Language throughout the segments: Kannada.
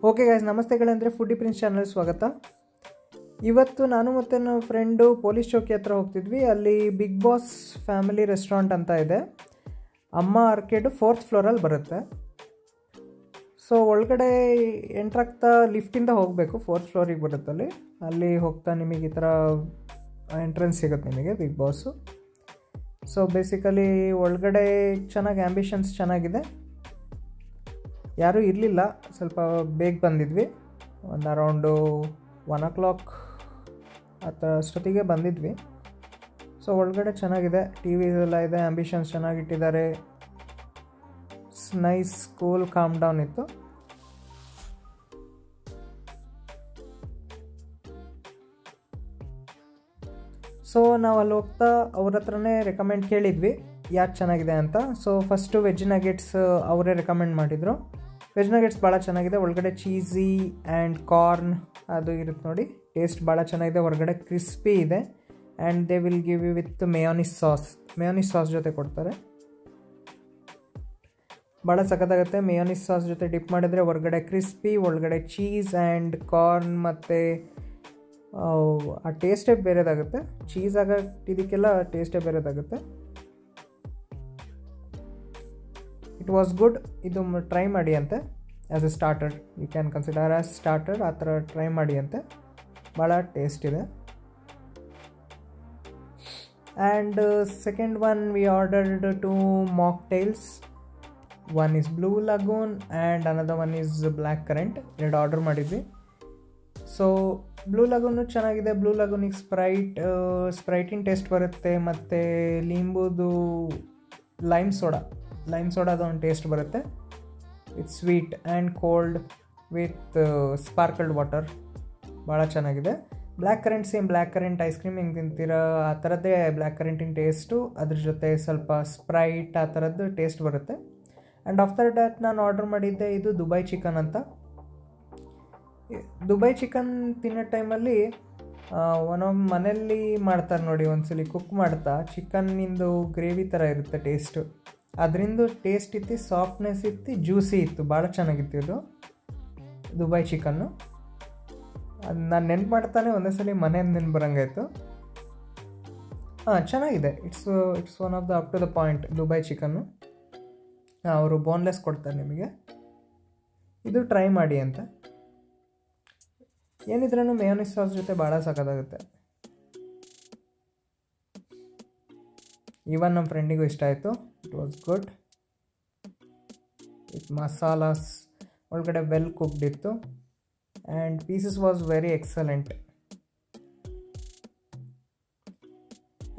ಓಕೆ ಗೈಸ್, ನಮಸ್ತೆ ಗೆಳೆಯಂದ್ರೆ ಫುಡಿ ಪ್ರಿನ್ಸ್ ಚಾನಲ್ ಸ್ವಾಗತ. ಇವತ್ತು ನಾನು ಮತ್ತು ನನ್ನ ಫ್ರೆಂಡು ಪೊಲೀಸ್ ಚೌಕಿ ಹತ್ರ ಹೋಗ್ತಿದ್ವಿ. ಅಲ್ಲಿ ಬಿಗ್ ಬಾಸ್ ಫ್ಯಾಮಿಲಿ ರೆಸ್ಟೋರೆಂಟ್ ಅಂತ ಇದೆ. ಅಮ್ಮ ಆರ್ಕೇಡು 4th ಫ್ಲೋರಲ್ಲಿ ಬರುತ್ತೆ. ಸೊ ಒಳಗಡೆ ಎಂಟ್ರಾಗ್ತಾ ಲಿಫ್ಟಿಂದ ಹೋಗಬೇಕು, 4th ಫ್ಲೋರಿಗೆ ಬರುತ್ತಲ್ಲಿ. ಅಲ್ಲಿ ಹೋಗ್ತಾ ನಿಮಗೆ ಈ ಥರ ಎಂಟ್ರೆನ್ಸ್ ಸಿಗುತ್ತೆ ನಿಮಗೆ ಬಿಗ್ ಬಾಸು. ಸೊ ಬೇಸಿಕಲಿ ಒಳಗಡೆ ಚೆನ್ನಾಗಿ ಆ್ಯಂಬಿಷನ್ಸ್ ಚೆನ್ನಾಗಿದೆ. ಯಾರೂ ಇರಲಿಲ್ಲ, ಸ್ವಲ್ಪ ಬೇಗ ಬಂದಿದ್ವಿ. ಒಂದು ಅರೌಂಡು 1 o'clock ಆ ಥರ ಅಷ್ಟೊತ್ತಿಗೆ ಬಂದಿದ್ವಿ. ಸೊ ಒಳಗಡೆ ಚೆನ್ನಾಗಿದೆ, ಟಿ ವಿ ಎಲ್ಲ ಇದೆ, ಆ್ಯಂಬಿಷನ್ಸ್ ಚೆನ್ನಾಗಿಟ್ಟಿದ್ದಾರೆ. ನೈಸ್ ಕೂಲ್ ಕಾಮ್ ಡೌನ್ ಇತ್ತು. ಸೊ ನಾವು ಅಲ್ಲಿ ಹೋಗ್ತಾ ಅವ್ರ ಹತ್ರನೇ ರೆಕಮೆಂಡ್ ಕೇಳಿದ್ವಿ ಯಾಕೆ ಚೆನ್ನಾಗಿದೆ ಅಂತ. ಸೊ ಫಸ್ಟು ವೆಜ್ ನಗೆಟ್ಸ್ ಅವರೇ ರೆಕಮೆಂಡ್ ಮಾಡಿದರು. ವೆಜ್ ನಗೆಟ್ಸ್ ಭಾಳ ಚೆನ್ನಾಗಿದೆ. ಒಳಗಡೆ ಚೀಸಿ ಆ್ಯಂಡ್ ಕಾರ್ನ್ ಅದು ಇರುತ್ತೆ ನೋಡಿ, ಟೇಸ್ಟ್ ಭಾಳ ಚೆನ್ನಾಗಿದೆ. ಹೊರಗಡೆ ಕ್ರಿಸ್ಪಿ ಇದೆ and they will give you with mayonnaise sauce ಜೊತೆ ಕೊಡ್ತಾರೆ. ಭಾಳ ಸಖತ್ತಾಗುತ್ತೆ. ಮೇಯೋನಿಸ್ ಸಾಸ್ ಜೊತೆ ಡಿಪ್ ಮಾಡಿದರೆ ಹೊರಗಡೆ ಕ್ರಿಸ್ಪಿ, ಒಳಗಡೆ ಚೀಸ್ ಆ್ಯಂಡ್ ಕಾರ್ನ್ ಮತ್ತು ಆ ಟೇಸ್ಟೇ ಬೇರೆದಾಗುತ್ತೆ. ಚೀಸ್ ಇದಕ್ಕೆಲ್ಲ ಟೇಸ್ಟೇ ಬೇರೆದಾಗುತ್ತೆ. It was good. ಇದು ಟ್ರೈ ಮಾಡಿ ಅಂತೆ as a starter, you can consider as starter. ಆ ಥರ ಟ್ರೈ ಮಾಡಿ ಅಂತೆ, ಭಾಳ ಟೇಸ್ಟ್ ಇದೆ. And second one we ordered 2 mocktails. One is blue lagoon and another one is black currant. 2 order ಮಾಡಿದ್ವಿ. ಸೊ ಬ್ಲೂ ಲಗೂನು ಚೆನ್ನಾಗಿದೆ. ಬ್ಲೂ ಲಗೂನಿಗೆ ಸ್ಪ್ರೈಟಿನ ಟೇಸ್ಟ್ ಬರುತ್ತೆ, ಮತ್ತು ಲಿಂಬುದು ಲೈಮ್ ಸೋಡಾದ ಒಂದು ಟೇಸ್ಟ್ ಬರುತ್ತೆ. It's sweet and cold with sparkled water, ಭಾಳ ಚೆನ್ನಾಗಿದೆ. Black currant same black currant ice cream ಹೆಂಗೆ ತಿಂತೀರ ಆ ಥರದ್ದೇ ಬ್ಲ್ಯಾಕ್ ಕರೆಂಟಿನ ಟೇಸ್ಟು. ಅದ್ರ ಜೊತೆ ಸ್ವಲ್ಪ ಸ್ಪ್ರೈಟ್ ಆ ಥರದ್ದು ಟೇಸ್ಟ್ ಬರುತ್ತೆ. ಆ್ಯಂಡ್ ಆಫ್ಟರ್ ದ್ಯಾಟ್ ನಾನು ಆರ್ಡರ್ ಮಾಡಿದ್ದೆ ಇದು ದುಬೈ ಚಿಕನ್ ಅಂತ. ದುಬೈ ಚಿಕನ್ ತಿನ್ನೋ ಟೈಮಲ್ಲಿ ಒಂದೊಂದು ಮನೆಯಲ್ಲಿ ಮಾಡ್ತಾರೆ ನೋಡಿ, ಒಂದ್ಸಲಿ ಕುಕ್ ಮಾಡ್ತಾ ಚಿಕನ್ನಿಂದು ಗ್ರೇವಿ ಥರ ಇರುತ್ತೆ ಟೇಸ್ಟು. ಅದರಿಂದ ಟೇಸ್ಟ್ ಇತ್ತು, ಸಾಫ್ಟ್ನೆಸ್ ಇತ್ತು, ಜ್ಯೂಸಿ ಇತ್ತು, ಭಾಳ ಚೆನ್ನಾಗಿತ್ತು ಇದು ದುಬೈ ಚಿಕನ್ನು. ಅದು ನಾನು ನೆನ್ಪು ಮಾಡ್ತಾನೆ ಒಂದೇ ಸಲ ಮನೆಯಿಂದ ನೆನ್ಪು ಬರೋಂಗಾಯ್ತು. ಚೆನ್ನಾಗಿದೆ. It's one of the up to the point Dubai chicken. ಅವರು ಬೋನ್ಲೆಸ್ ಕೊಡ್ತಾರೆ ನಿಮಗೆ. ಇದು ಟ್ರೈ ಮಾಡಿ ಅಂತ. ಏನಿದ್ರೂ ಮೇಯೋನಿಸ್ ಸಾಸ್ ಜೊತೆ ಭಾಳ ಸಖತ್ತಾಗುತ್ತೆ. ಈವನ್ ನಮ್ಮ ಫ್ರೆಂಡಿಗೂ ಇಷ್ಟ ಆಯಿತು. It was good with masalas. ಒಳಗಡೆ ವೆಲ್ ಕುಕ್ಡ್ ಇತ್ತು and pieces was very excellent.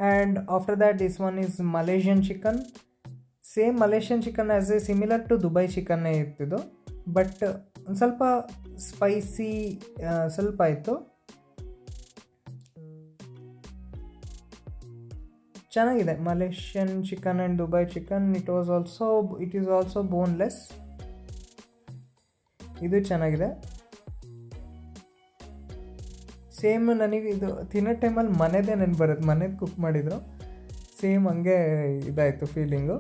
And after that this one is Malaysian chicken. Same Malaysian chicken as a similar to Dubai ಚಿಕನ್ನೇ ಇರ್ತಿದ್ದು, ಬಟ್ ಒಂದು ಸ್ವಲ್ಪ ಸ್ಪೈಸಿ ಸ್ವಲ್ಪ ಇತ್ತು. ಚೆನ್ನಾಗಿದೆ Malaysian chicken and Dubai chicken. It is also boneless. ಇದು ಚೆನ್ನಾಗಿದೆ. ಸೇಮ್ ನನಗೆ ಇದು ತಿನ್ನೋ ಟೈಮಲ್ಲಿ ಮನೆದೇ ನೆನಪು ಬರುತ್ತೆ, ಮನೇದು ಕುಕ್ ಮಾಡಿದ್ರು. ಸೇಮ್ ಹಂಗೆ ಇದಾಯಿತು ಫೀಲಿಂಗು.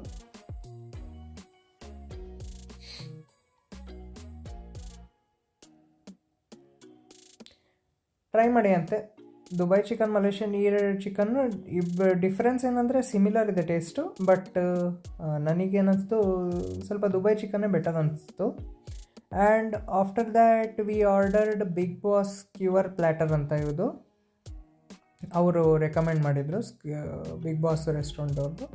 ಟ್ರೈ ಮಾಡಿ ಅಂತೆ. ದುಬೈ ಚಿಕನ್, ಮಲೇಷಿಯನ್, ಈ 2 ಚಿಕನ್ನು ಡಿಫ್ರೆನ್ಸ್ ಏನಂದರೆ ಸಿಮಿಲರ್ ಇದೆ ಟೇಸ್ಟು, ಬಟ್ ನನಗೇನಿಸ್ತು ಸ್ವಲ್ಪ ದುಬೈ ಚಿಕನ್ನೇ ಬೆಟರ್ ಅನಿಸ್ತು. And after that we ordered big boss skewer platter ಅಂತ. ಇದು ಅವರು ರೆಕಮೆಂಡ್ ಮಾಡಿದರು, ಬಿಗ್ ಬಾಸ್ ರೆಸ್ಟೋರೆಂಟ್ ಅವ್ರದ್ದು.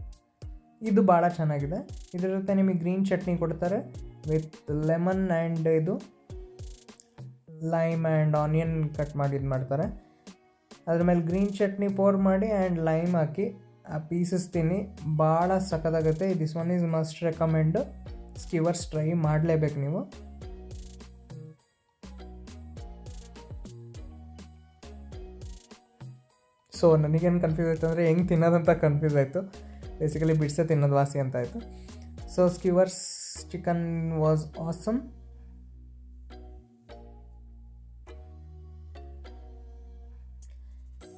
ಇದು ಭಾಳ ಚೆನ್ನಾಗಿದೆ. ಇದ್ರ ಜೊತೆ ನಿಮಗೆ ಗ್ರೀನ್ ಚಟ್ನಿ ಕೊಡ್ತಾರೆ ವಿತ್ ಲೆಮನ್ ಆ್ಯಂಡ್ ಇದು ಲೈಮ್ ಆ್ಯಂಡ್ ಆನಿಯನ್ ಕಟ್ ಮಾಡಿ ಇದು ಮಾಡ್ತಾರೆ. ಅದ್ರ ಮೇಲೆ ಗ್ರೀನ್ ಚಟ್ನಿ ಪೋರ್ ಮಾಡಿ ಆ್ಯಂಡ್ ಲೈಮ್ ಹಾಕಿ ಆ ಪೀಸಸ್ ತಿನ್ನಿ, ಭಾಳ ಸಖತ್ತಾಗುತ್ತೆ. This one is must recommend. Skewers try ಮಾಡಲೇಬೇಕು ನೀವು. ಸೊ ನನಗೇನು ಕನ್ಫ್ಯೂಸ್ ಆಯಿತು ಅಂದರೆ ಹೆಂಗೆ ತಿನ್ನೋದಂತ ಕನ್ಫ್ಯೂಸ್ ಆಯಿತು. ಬೇಸಿಕಲಿ ಬಿಡ್ಸೇ ತಿನ್ನೋದು ವಾಸಿ ಅಂತ ಆಯಿತು. So skewers chicken was awesome.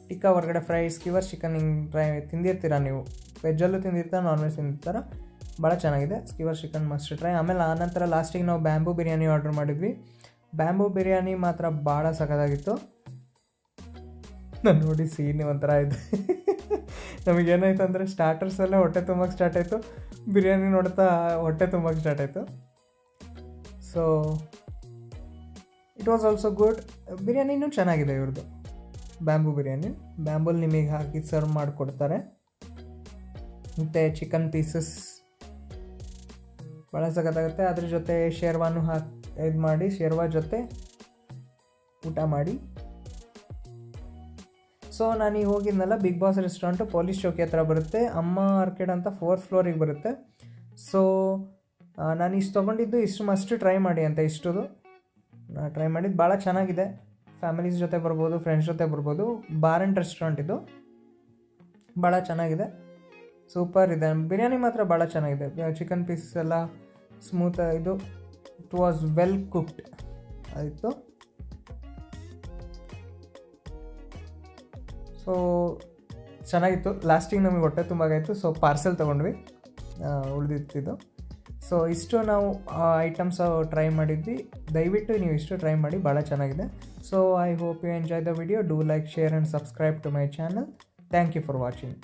Tikka ಹೊರಗಡೆ ಫ್ರೈ, ಸ್ಕ್ಯೂವರ್ಸ್ ಚಿಕನ್ ಹಿಂಗೆ ಟ್ರೈ ತಿಂದಿರ್ತೀರ ನೀವು. ವೆಜ್ಜಲ್ಲೂ ತಿಂದಿರ್ತಾರ, ನಾನ್ ವೆಜ್ ತಿಂದಿರ್ತಾರ, ಭಾಳ ಚೆನ್ನಾಗಿದೆ. Skewer chicken must try. ಆಮೇಲೆ ಆನಂತರ ಲಾಸ್ಟಿಗೆ ನಾವು ಬ್ಯಾಂಬೂ ಬಿರಿಯಾನಿ ಆರ್ಡರ್ ಮಾಡಿದ್ವಿ. ಬ್ಯಾಂಬೂ ಬಿರಿಯಾನಿ ಮಾತ್ರ ಭಾಳ ಸಖತ್ತಾಗಿತ್ತು. ನಾನು ನೋಡಿ ಸೀನ್ ಒಂಥರ ಇದೆ. ನಮಗೇನಾಯ್ತು ಅಂದರೆ ಸ್ಟಾರ್ಟರ್ಸೆಲ್ಲ ಹೊಟ್ಟೆ ತುಂಬಕ್ಕೆ ಸ್ಟಾರ್ಟ್ ಆಯಿತು, ಬಿರಿಯಾನಿ ನೋಡ್ತಾ ಹೊಟ್ಟೆ ತುಂಬಕ್ಕೆ ಸ್ಟಾರ್ಟ್ ಆಯಿತು. So it was also good. ಬಿರಿಯಾನಿನೂ ಚೆನ್ನಾಗಿದೆ ಇವ್ರದ್ದು, ಬ್ಯಾಂಬೂ ಬಿರಿಯಾನಿ. ಬ್ಯಾಂಬೂಲ್ ನಿಮಗೆ ಹಾಕಿ ಸರ್ವ್ ಮಾಡಿಕೊಡ್ತಾರೆ. ಮತ್ತು ಚಿಕನ್ ಪೀಸಸ್ ಭಾಳ ಸಖತ್ತಾಗುತ್ತೆ. ಅದ್ರ ಜೊತೆ ಶೇರ್ವಾನು ಇದು ಮಾಡಿ, ಶೇರ್ವಾ ಜೊತೆ ಊಟ ಮಾಡಿ. ಸೊ ನಾನೀಗ ಹೋಗಿದ್ನಲ್ಲ, ಬಿಗ್ ಬಾಸ್ ರೆಸ್ಟೋರೆಂಟು ಪೊಲೀಸ್ ಚೌಕಿ ಹತ್ರ ಬರುತ್ತೆ. ಅಮ್ಮ ಆರ್ಕಿಡ್ ಅಂತ 4th ಫ್ಲೋರಿಗೆ ಬರುತ್ತೆ. ಸೊ ನಾನು ಇಷ್ಟು ತೊಗೊಂಡಿದ್ದು, ಇಷ್ಟು ಮಸ್ಟ್ ಟ್ರೈ ಮಾಡಿ ಅಂತ. ಇಷ್ಟದು ಟ್ರೈ ಮಾಡಿದ್ದು ಭಾಳ ಚೆನ್ನಾಗಿದೆ. ಫ್ಯಾಮಿಲೀಸ್ ಜೊತೆ ಬರ್ಬೋದು, ಫ್ರೆಂಡ್ಸ್ ಜೊತೆ ಬರ್ಬೋದು. ಬಾರ್ ಆ್ಯಂಡ್ ರೆಸ್ಟೋರೆಂಟ್ ಇದು, ಭಾಳ ಚೆನ್ನಾಗಿದೆ, ಸೂಪರ್ ಇದೆ. ಬಿರಿಯಾನಿ ಮಾತ್ರ ಭಾಳ ಚೆನ್ನಾಗಿದೆ. ಚಿಕನ್ ಪೀಸಸ್ ಎಲ್ಲ ಸ್ಮೂತ್, ಇದು ಇಟ್ ವಾಸ್ ವೆಲ್ ಕುಕ್ಡ್ ಆಯಿತು. ಸೊ ಚೆನ್ನಾಗಿತ್ತು. ಲಾಸ್ಟಿಗೆ ನಮಗೆ ಹೊಟ್ಟೆ ತುಂಬಾಗಾಯಿತು. ಸೊ ಪಾರ್ಸೆಲ್ ತೊಗೊಂಡ್ವಿ, ಉಳಿದಿತ್ತಿದ್ದು. ಸೊ ಇಷ್ಟು ನಾವು ಐಟಮ್ಸ್ ಟ್ರೈ ಮಾಡಿದ್ವಿ. ದಯವಿಟ್ಟು ನೀವು ಇಷ್ಟು ಟ್ರೈ ಮಾಡಿ, ಭಾಳ ಚೆನ್ನಾಗಿದೆ. So I hope you enjoy the video. Do like, share and subscribe to my channel. Thank you for watching.